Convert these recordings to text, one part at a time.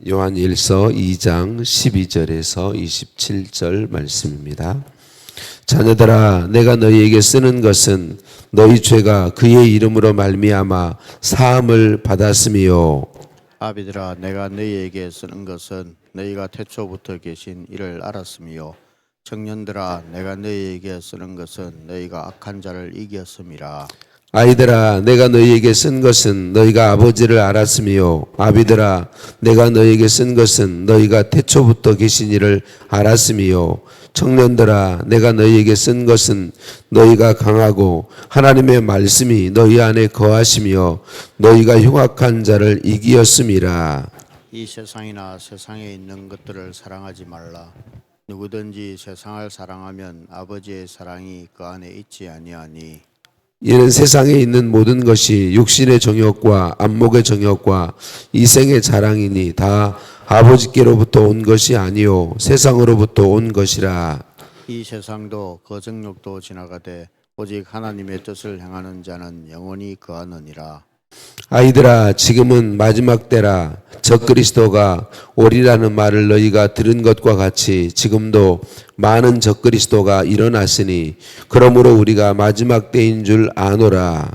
요한일서 2장 12절에서 27절 말씀입니다. 자녀들아, 내가 너희에게 쓰는 것은 너희 죄가 그의 이름으로 말미암아 사함을 받았음이요. 아비들아, 내가 너희에게 쓰는 것은 너희가 태초부터 계신 이를 알았음이요. 청년들아, 내가 너희에게 쓰는 것은 너희가 악한 자를 이겼음이라. 아이들아, 내가 너희에게 쓴 것은 너희가 아버지를 알았음이요. 아비들아, 내가 너희에게 쓴 것은 너희가 태초부터 계신 이를 알았음이요. 청년들아, 내가 너희에게 쓴 것은 너희가 강하고 하나님의 말씀이 너희 안에 거하시며 너희가 흉악한 자를 이기었음이라. 이 세상이나 세상에 있는 것들을 사랑하지 말라. 누구든지 세상을 사랑하면 아버지의 사랑이 그 안에 있지 아니하니. 이는 세상에 있는 모든 것이 육신의 정욕과 안목의 정욕과 이생의 자랑이니 다 아버지께로부터 온 것이 아니요 세상으로부터 온 것이라. 이 세상도 그 정욕도 지나가되 오직 하나님의 뜻을 행하는 자는 영원히 거하느니라. 아이들아, 지금은 마지막 때라. 적그리스도가 오리라는 말을 너희가 들은 것과 같이 지금도 많은 적그리스도가 일어났으니 그러므로 우리가 마지막 때인 줄 아노라.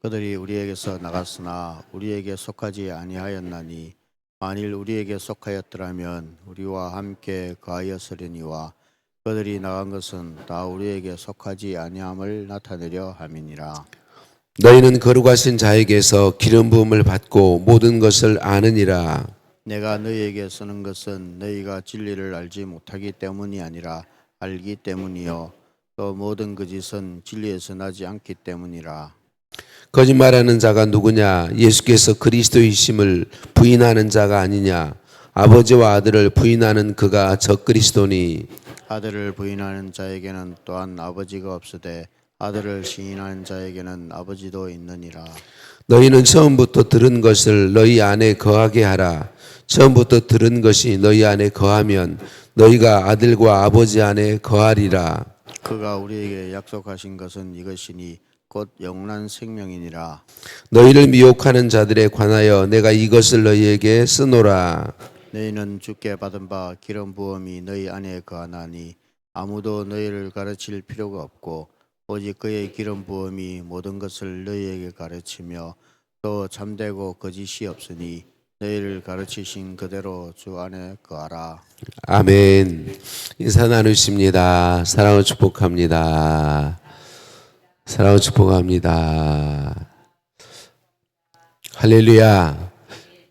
그들이 우리에게서 나갔으나 우리에게 속하지 아니하였나니 만일 우리에게 속하였더라면 우리와 함께 거하였으려니와 그들이 나간 것은 다 우리에게 속하지 아니함을 나타내려 함이니라. 너희는 거룩하신 자에게서 기름 부음을 받고 모든 것을 아느니라. 내가 너희에게 쓰는 것은 너희가 진리를 알지 못하기 때문이 아니라 알기 때문이요 또 모든 거짓은 진리에서 나지 않기 때문이라. 거짓말하는 자가 누구냐? 예수께서 그리스도이심을 부인하는 자가 아니냐? 아버지와 아들을 부인하는 그가 적그리스도니. 아들을 부인하는 자에게는 또한 아버지가 없으되 아들을 시인하는 자에게는 아버지도 있느니라. 너희는 처음부터 들은 것을 너희 안에 거하게 하라. 처음부터 들은 것이 너희 안에 거하면 너희가 아들과 아버지 안에 거하리라. 그가 우리에게 약속하신 것은 이것이니 곧 영원한 생명이니라. 너희를 미혹하는 자들에 관하여 내가 이것을 너희에게 쓰노라. 너희는 주께 받은 바 기름 부음이 너희 안에 거하나니 아무도 너희를 가르칠 필요가 없고 오직 그의 기름 부음이 모든 것을 너희에게 가르치며 또 참되고 거짓이 없으니 너희를 가르치신 그대로 주 안에 거하라. 아멘. 인사 나누십니다. 사랑을 축복합니다. 사랑을 축복합니다. 할렐루야.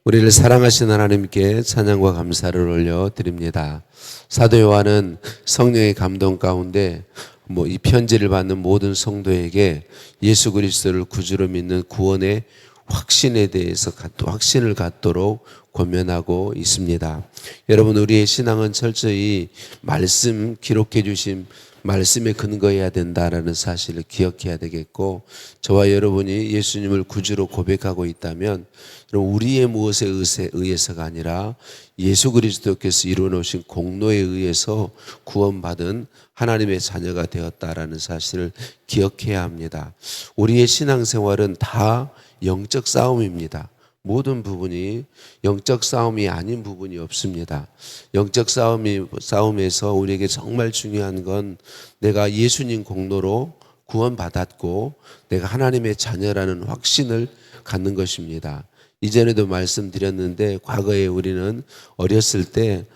우리를 사랑하신 하나님께 찬양과 감사를 올려드립니다. 사도 요한은 성령의 감동 가운데 이 편지를 받는 모든 성도에게 예수 그리스도를 구주로 믿는 구원의 확신에 대해서 확신을 갖도록 권면하고 있습니다. 여러분, 우리의 신앙은 철저히 말씀 기록해 주신 말씀에 근거해야 된다라는 사실을 기억해야 되겠고, 저와 여러분이 예수님을 구주로 고백하고 있다면 우리의 무엇에 의해서가 아니라 예수 그리스도께서 이루어놓으신 공로에 의해서 구원받은 하나님의 자녀가 되었다라는 사실을 기억해야 합니다. 우리의 신앙생활은 다 영적 싸움입니다. 모든 부분이 영적 싸움이 아닌 부분이 없습니다. 영적 싸움에서 우리에게 정말 중요한 건 내가 예수님 공로로 구원받았고 내가 하나님의 자녀라는 확신을 갖는 것입니다. 이전에도 말씀드렸는데 과거에 우리는 어렸을 때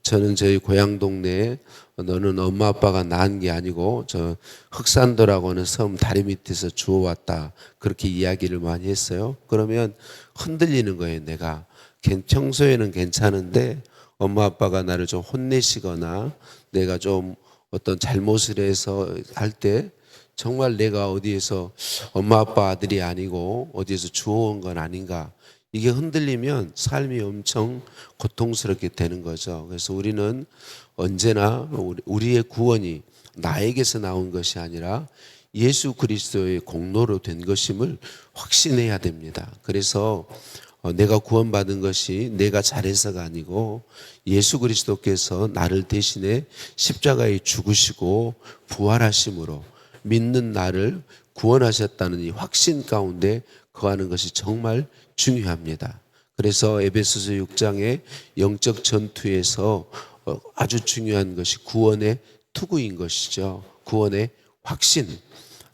저는 저희 고향 동네에 너는 엄마 아빠가 낳은 게 아니고 저 흑산도라고 하는 섬 다리 밑에서 주워왔다, 그렇게 이야기를 많이 했어요. 그러면 흔들리는 거예요. 내가 평소에는 괜찮은데 엄마 아빠가 나를 좀 혼내시거나 내가 좀 어떤 잘못을 해서 할 때 정말 내가 어디에서 엄마 아빠 아들이 아니고 어디에서 주워온 건 아닌가, 이게 흔들리면 삶이 엄청 고통스럽게 되는 거죠. 그래서 우리는 언제나 우리의 구원이 나에게서 나온 것이 아니라 예수 그리스도의 공로로 된 것임을 확신해야 됩니다. 그래서 내가 구원받은 것이 내가 잘해서가 아니고 예수 그리스도께서 나를 대신해 십자가에 죽으시고 부활하심으로 믿는 나를 구원하셨다는 이 확신 가운데 거하는 것이 정말 중요합니다. 그래서 에베소서 6장의 영적 전투에서 아주 중요한 것이 구원의 투구인 것이죠. 구원의 확신.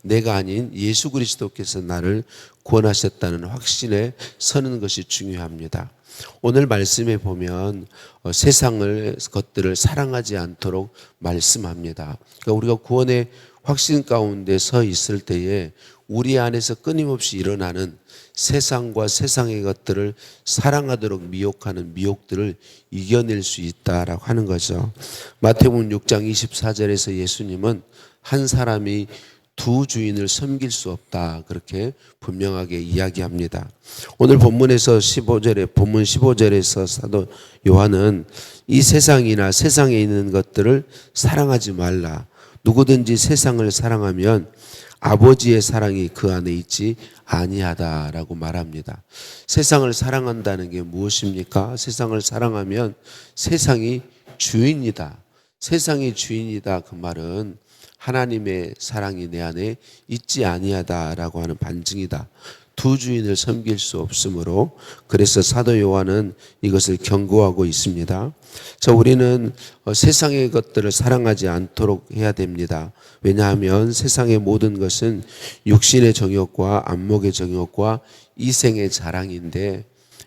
내가 아닌 예수 그리스도께서 나를 구원하셨다는 확신에 서는 것이 중요합니다. 오늘 말씀에 보면 세상을 것들을 사랑하지 않도록 말씀합니다. 그러니까 우리가 구원의 확신 가운데 서 있을 때에 우리 안에서 끊임없이 일어나는 세상과 세상의 것들을 사랑하도록 미혹하는 미혹들을 이겨낼 수 있다라고 하는 거죠. 마태복음 6장 24절에서 예수님은 한 사람이 두 주인을 섬길 수 없다, 그렇게 분명하게 이야기합니다. 오늘 본문에서 15절에 본문 15절에서 사도 요한은 이 세상이나 세상에 있는 것들을 사랑하지 말라. 누구든지 세상을 사랑하면 아버지의 사랑이 그 안에 있지 아니하다라고 말합니다. 세상을 사랑한다는 게 무엇입니까? 세상을 사랑하면 세상이 주인이다. 세상이 주인이다. 그 말은 하나님의 사랑이 내 안에 있지 아니하다라고 하는 반증이다. 두 주인을 섬길 수 없으므로, 그래서 사도 요한은 이것을 경고하고 있습니다. 자, 우리는 세상의 것들을 사랑하지 않도록 해야 됩니다. 왜냐하면 세상의 모든 것은 육신의 정욕과 안목의 정욕과 이생의 자랑인데,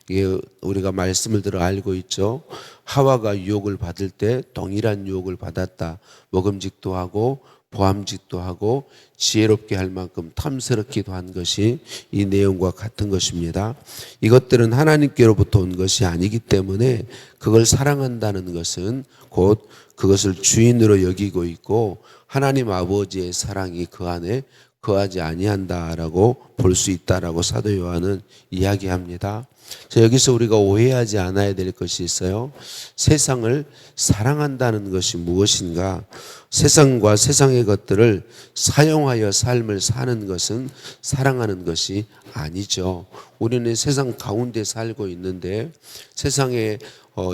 이게 우리가 말씀을 들어 알고 있죠. 하와가 유혹을 받을 때 동일한 유혹을 받았다. 먹음직도 하고 보암직도 하고 지혜롭게 할 만큼 탐스럽기도 한 것이 이 내용과 같은 것입니다. 이것들은 하나님께로부터 온 것이 아니기 때문에 그걸 사랑한다는 것은 곧 그것을 주인으로 여기고 있고 하나님 아버지의 사랑이 그 안에 거하지 아니한다라고 볼 수 있다라고 사도 요한은 이야기합니다. 자, 여기서 우리가 오해하지 않아야 될 것이 있어요. 세상을 사랑한다는 것이 무엇인가? 세상과 세상의 것들을 사용하여 삶을 사는 것은 사랑하는 것이 아니죠. 우리는 세상 가운데 살고 있는데 세상에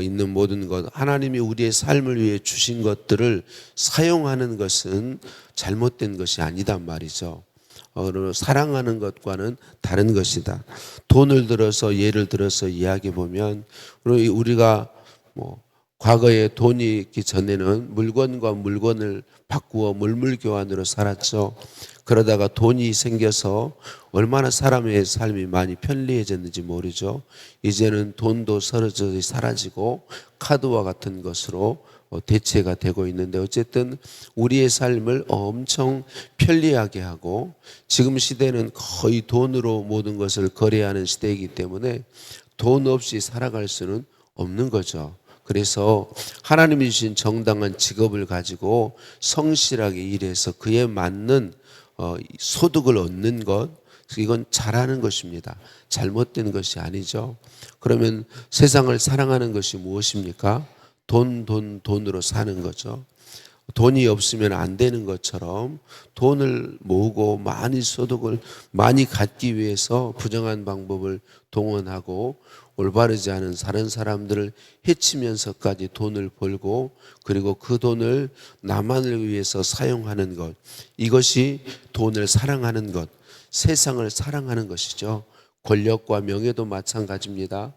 있는 모든 것, 하나님이 우리의 삶을 위해 주신 것들을 사용하는 것은 잘못된 것이 아니단 말이죠. 사랑하는 것과는 다른 것이다. 돈을 들어서 예를 들어서 이야기해 보면 우리가 과거에 돈이 있기 전에는 물건과 물건을 바꾸어 물물교환으로 살았죠. 그러다가 돈이 생겨서 얼마나 사람의 삶이 많이 편리해졌는지 모르죠. 이제는 돈도 서로서로 사라지고 카드와 같은 것으로 대체가 되고 있는데, 어쨌든 우리의 삶을 엄청 편리하게 하고, 지금 시대는 거의 돈으로 모든 것을 거래하는 시대이기 때문에 돈 없이 살아갈 수는 없는 거죠. 그래서 하나님이 주신 정당한 직업을 가지고 성실하게 일해서 그에 맞는 소득을 얻는 것, 이건 잘하는 것입니다. 잘못된 것이 아니죠. 그러면 세상을 사랑하는 것이 무엇입니까? 돈으로 사는 거죠. 돈이 없으면 안 되는 것처럼 돈을 모으고 많이 소득을 많이 갖기 위해서 부정한 방법을 동원하고 올바르지 않은 다른 사람들을 해치면서까지 돈을 벌고, 그리고 그 돈을 나만을 위해서 사용하는 것, 이것이 돈을 사랑하는 것, 세상을 사랑하는 것이죠. 권력과 명예도 마찬가지입니다.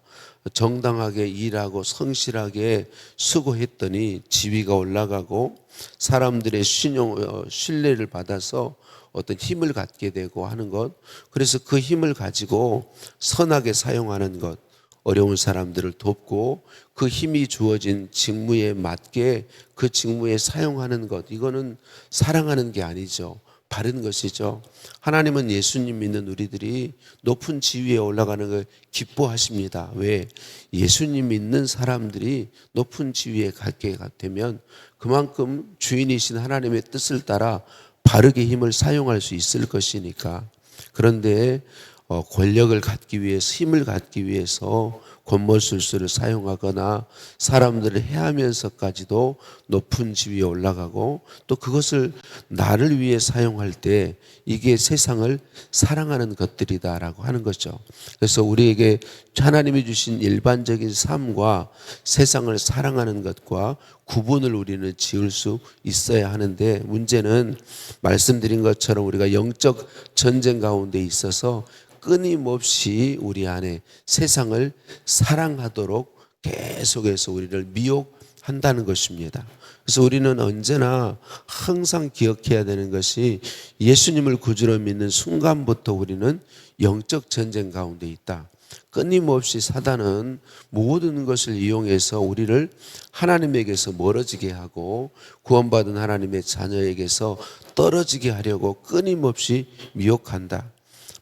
정당하게 일하고 성실하게 수고했더니 지위가 올라가고 사람들의 신뢰를 받아서 어떤 힘을 갖게 되고 하는 것, 그래서 그 힘을 가지고 선하게 사용하는 것, 어려운 사람들을 돕고 그 힘이 주어진 직무에 맞게 그 직무에 사용하는 것, 이거는 사랑하는 게 아니죠. 바른 것이죠. 하나님은 예수님 믿는 우리들이 높은 지위에 올라가는 걸 기뻐하십니다. 왜? 예수님 믿는 사람들이 높은 지위에 가게 되면 그만큼 주인이신 하나님의 뜻을 따라 바르게 힘을 사용할 수 있을 것이니까. 그런데 권력을 갖기 위해서, 힘을 갖기 위해서 권모술수를 사용하거나 사람들을 해하면서까지도 높은 지위에 올라가고, 또 그것을 나를 위해 사용할 때 이게 세상을 사랑하는 것들이다라고 하는 거죠. 그래서 우리에게 하나님이 주신 일반적인 삶과 세상을 사랑하는 것과 구분을 우리는 지을 수 있어야 하는데, 문제는 말씀드린 것처럼 우리가 영적 전쟁 가운데 있어서 끊임없이 우리 안에 세상을 사랑하도록 계속해서 우리를 미혹한다는 것입니다. 그래서 우리는 언제나 항상 기억해야 되는 것이, 예수님을 구주로 믿는 순간부터 우리는 영적 전쟁 가운데 있다. 끊임없이 사단은 모든 것을 이용해서 우리를 하나님에게서 멀어지게 하고 구원받은 하나님의 자녀에게서 떨어지게 하려고 끊임없이 미혹한다.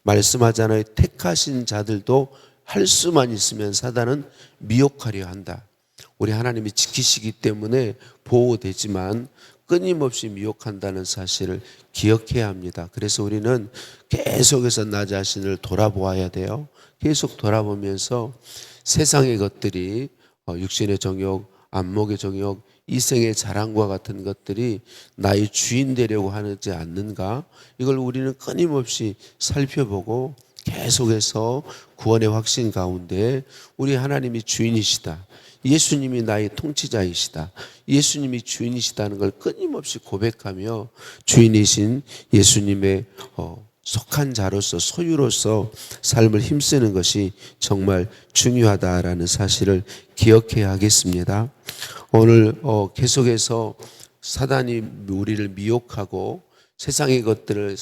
말씀하잖아요. 택하신 자들도 할 수만 있으면 사단은 미혹하려 한다. 우리 하나님이 지키시기 때문에 보호되지만 끊임없이 미혹한다는 사실을 기억해야 합니다. 그래서 우리는 계속해서 나 자신을 돌아보아야 돼요. 계속 돌아보면서 세상의 것들이, 육신의 정욕, 안목의 정욕, 이생의 자랑과 같은 것들이 나의 주인 되려고 하지 않는가, 이걸 우리는 끊임없이 살펴보고 계속해서 구원의 확신 가운데 우리 하나님이 주인이시다, 예수님이 나의 통치자이시다, 예수님이 주인이시다는 걸 끊임없이 고백하며 주인이신 예수님의 속한 자로서, 소유로서 삶을 힘쓰는 것이 정말 중요하다라는 사실을 기억해야 하겠습니다. 오늘 계속해서 사단이 우리를 미혹하고 세상의 것들을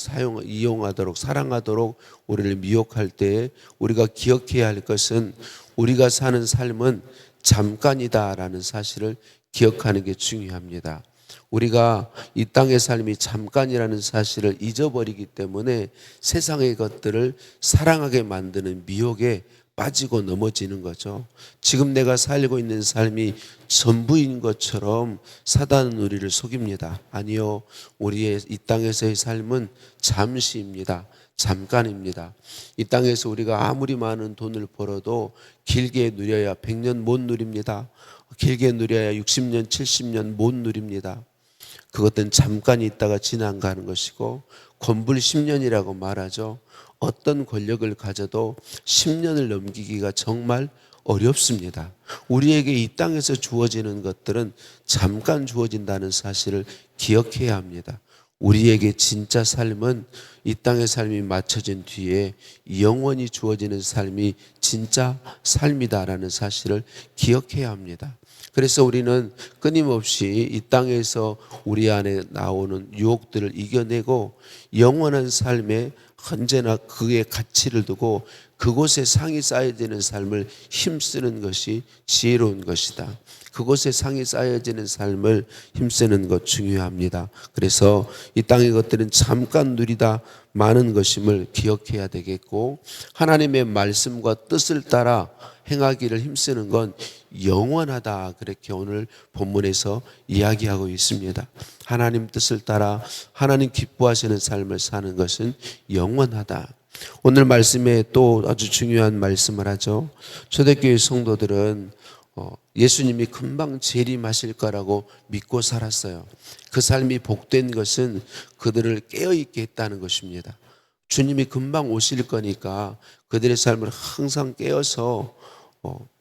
이용하도록, 사랑하도록 우리를 미혹할 때 우리가 기억해야 할 것은, 우리가 사는 삶은 잠깐이다라는 사실을 기억하는 게 중요합니다. 우리가 이 땅의 삶이 잠깐이라는 사실을 잊어버리기 때문에 세상의 것들을 사랑하게 만드는 미혹에 빠지고 넘어지는 거죠. 지금 내가 살고 있는 삶이 전부인 것처럼 사단은 우리를 속입니다. 아니요, 우리의 이 땅에서의 삶은 잠시입니다. 잠깐입니다. 이 땅에서 우리가 아무리 많은 돈을 벌어도 길게 누려야 100년 못 누립니다. 길게 누려야 60년, 70년 못 누립니다. 그것은 잠깐 있다가 지나가는 것이고, 권불 10년이라고 말하죠. 어떤 권력을 가져도 10년을 넘기기가 정말 어렵습니다. 우리에게 이 땅에서 주어지는 것들은 잠깐 주어진다는 사실을 기억해야 합니다. 우리에게 진짜 삶은 이 땅의 삶이 맞춰진 뒤에 영원히 주어지는 삶이 진짜 삶이다라는 사실을 기억해야 합니다. 그래서 우리는 끊임없이 이 땅에서 우리 안에 나오는 유혹들을 이겨내고 영원한 삶에 언제나 그의 가치를 두고 그곳에 상이 쌓여지는 삶을 힘쓰는 것이 지혜로운 것이다. 그곳에 상이 쌓여지는 삶을 힘쓰는 것 중요합니다. 그래서 이 땅의 것들은 잠깐 누리다 많은 것임을 기억해야 되겠고, 하나님의 말씀과 뜻을 따라 행하기를 힘쓰는 건 영원하다, 그렇게 오늘 본문에서 이야기하고 있습니다. 하나님 뜻을 따라 하나님 기뻐하시는 삶을 사는 것은 영원하다. 오늘 말씀에 또 아주 중요한 말씀을 하죠. 초대교회 성도들은 예수님이 금방 재림하실 거라고 믿고 살았어요. 그 삶이 복된 것은 그들을 깨어있게 했다는 것입니다. 주님이 금방 오실 거니까 그들의 삶을 항상 깨어서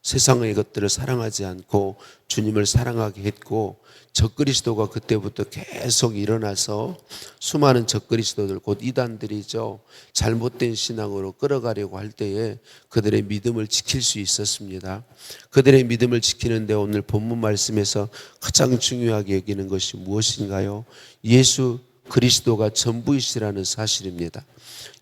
세상의 것들을 사랑하지 않고 주님을 사랑하게 했고, 적그리스도가 그때부터 계속 일어나서 수많은 적그리스도들, 곧 이단들이죠, 잘못된 신앙으로 끌어가려고 할 때에 그들의 믿음을 지킬 수 있었습니다. 그들의 믿음을 지키는데 오늘 본문 말씀에서 가장 중요하게 여기는 것이 무엇인가요? 예수 그리스도가 전부이시라는 사실입니다.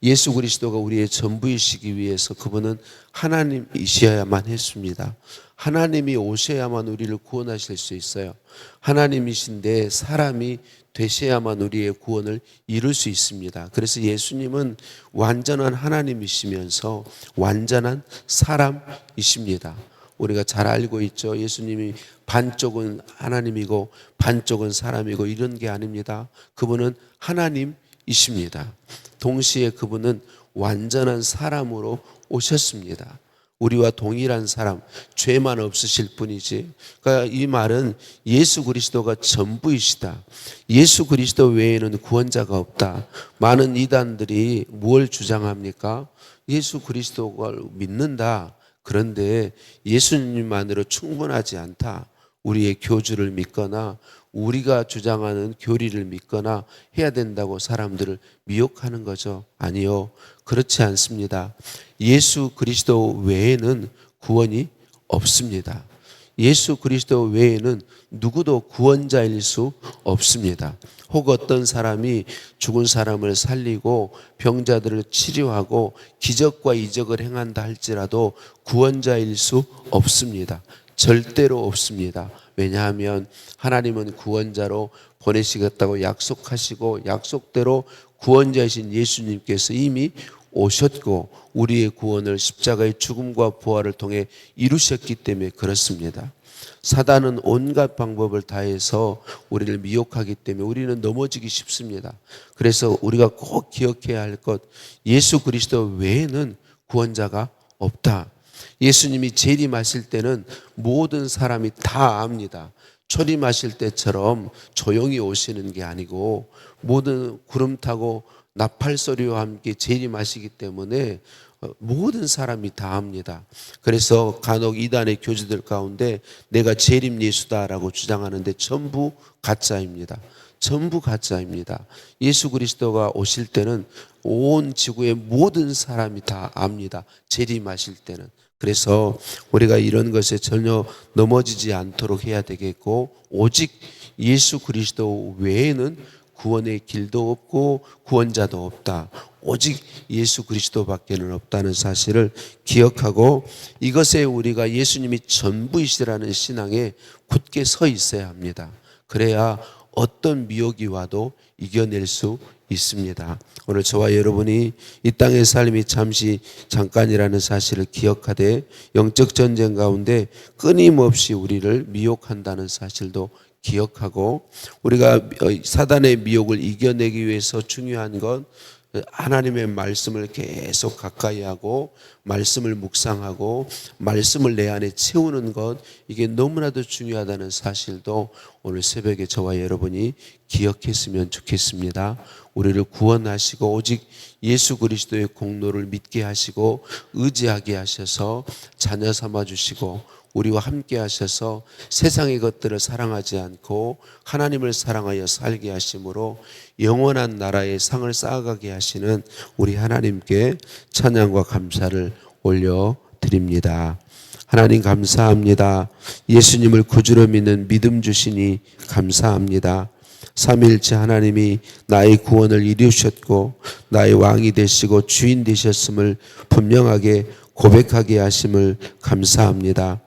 예수 그리스도가 우리의 전부이시기 위해서 그분은 하나님이셔야만 했습니다. 하나님이 오셔야만 우리를 구원하실 수 있어요. 하나님이신데 사람이 되셔야만 우리의 구원을 이룰 수 있습니다. 그래서 예수님은 완전한 하나님이시면서 완전한 사람이십니다. 우리가 잘 알고 있죠. 예수님이 반쪽은 하나님이고 반쪽은 사람이고 이런 게 아닙니다. 그분은 하나님이십니다. 동시에 그분은 완전한 사람으로 오셨습니다. 우리와 동일한 사람, 죄만 없으실 뿐이지. 그러니까 이 말은 예수 그리스도가 전부이시다. 예수 그리스도 외에는 구원자가 없다. 많은 이단들이 뭘 주장합니까? 예수 그리스도를 믿는다. 그런데 예수님만으로 충분하지 않다. 우리의 교주를 믿거나 우리가 주장하는 교리를 믿거나 해야 된다고 사람들을 미혹하는 거죠. 아니요. 그렇지 않습니다. 예수 그리스도 외에는 구원이 없습니다. 예수 그리스도 외에는 누구도 구원자일 수 없습니다. 혹 어떤 사람이 죽은 사람을 살리고 병자들을 치료하고 기적과 이적을 행한다 할지라도 구원자일 수 없습니다. 절대로 없습니다. 왜냐하면 하나님은 구원자로 보내시겠다고 약속하시고 약속대로 구원자이신 예수님께서 이미 오셨고 우리의 구원을 십자가의 죽음과 부활을 통해 이루셨기 때문에 그렇습니다. 사단은 온갖 방법을 다해서 우리를 미혹하기 때문에 우리는 넘어지기 쉽습니다. 그래서 우리가 꼭 기억해야 할 것, 예수 그리스도 외에는 구원자가 없다. 예수님이 재림하실 때는 모든 사람이 다 압니다. 초림하실 때처럼 조용히 오시는 게 아니고 모든 구름 타고 나팔 소리와 함께 재림하시기 때문에 모든 사람이 다 압니다. 그래서 간혹 이단의 교주들 가운데 내가 재림 예수다라고 주장하는데 전부 가짜입니다. 전부 가짜입니다. 예수 그리스도가 오실 때는 온 지구의 모든 사람이 다 압니다. 재림하실 때는. 그래서 우리가 이런 것에 전혀 넘어지지 않도록 해야 되겠고 오직 예수 그리스도 외에는 구원의 길도 없고 구원자도 없다. 오직 예수 그리스도밖에는 없다는 사실을 기억하고 이것에 우리가 예수님이 전부이시라는 신앙에 굳게 서 있어야 합니다. 그래야 어떤 미혹이 와도 이겨낼 수 있습니다. 오늘 저와 여러분이 이 땅의 삶이 잠깐이라는 사실을 기억하되 영적 전쟁 가운데 끊임없이 우리를 미혹한다는 사실도 기억하고 우리가 사단의 미혹을 이겨내기 위해서 중요한 건 하나님의 말씀을 계속 가까이 하고 말씀을 묵상하고 말씀을 내 안에 채우는 것, 이게 너무나도 중요하다는 사실도 오늘 새벽에 저와 여러분이 기억했으면 좋겠습니다. 우리를 구원하시고 오직 예수 그리스도의 공로를 믿게 하시고 의지하게 하셔서 자녀 삼아 주시고 우리와 함께 하셔서 세상의 것들을 사랑하지 않고 하나님을 사랑하여 살게 하심으로 영원한 나라의 상을 쌓아가게 하시는 우리 하나님께 찬양과 감사를 올려드립니다. 하나님 감사합니다. 예수님을 구주로 믿는 믿음 주시니 감사합니다. 삼위일체 하나님이 나의 구원을 이루셨고 나의 왕이 되시고 주인 되셨음을 분명하게 고백하게 하심을 감사합니다.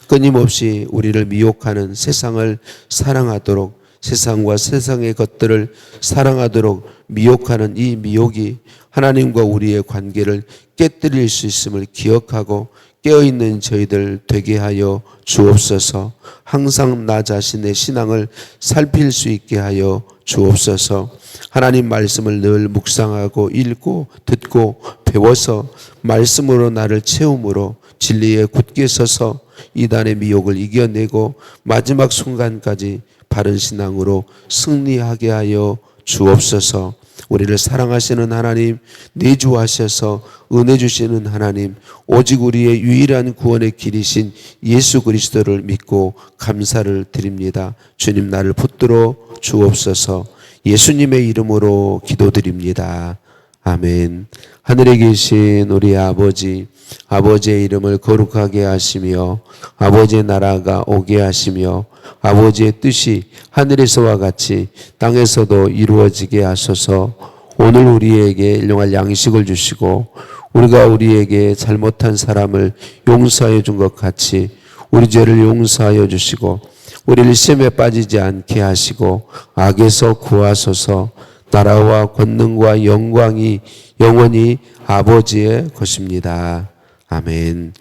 끊임없이 우리를 미혹하는 세상을 사랑하도록 세상과 세상의 것들을 사랑하도록 미혹하는 이 미혹이 하나님과 우리의 관계를 깨뜨릴 수 있음을 기억하고 깨어있는 저희들 되게 하여 주옵소서. 항상 나 자신의 신앙을 살필 수 있게 하여 주옵소서. 하나님 말씀을 늘 묵상하고 읽고 듣고 배워서 말씀으로 나를 채움으로 진리에 굳게 서서 이단의 미혹을 이겨내고 마지막 순간까지 바른 신앙으로 승리하게 하여 주옵소서. 우리를 사랑하시는 하나님, 내주하셔서 은혜 주시는 하나님, 오직 우리의 유일한 구원의 길이신 예수 그리스도를 믿고 감사를 드립니다. 주님 나를 붙들어 주옵소서. 예수님의 이름으로 기도드립니다. 아멘. 하늘에 계신 우리 아버지, 아버지의 이름을 거룩하게 하시며 아버지의 나라가 오게 하시며 아버지의 뜻이 하늘에서와 같이 땅에서도 이루어지게 하소서. 오늘 우리에게 일용할 양식을 주시고 우리가 우리에게 잘못한 사람을 용서하여 준 것 같이 우리 죄를 용서하여 주시고 우리를 시험에 빠지지 않게 하시고 악에서 구하소서. 나라와 권능과 영광이 영원히 아버지의 것입니다. 아멘.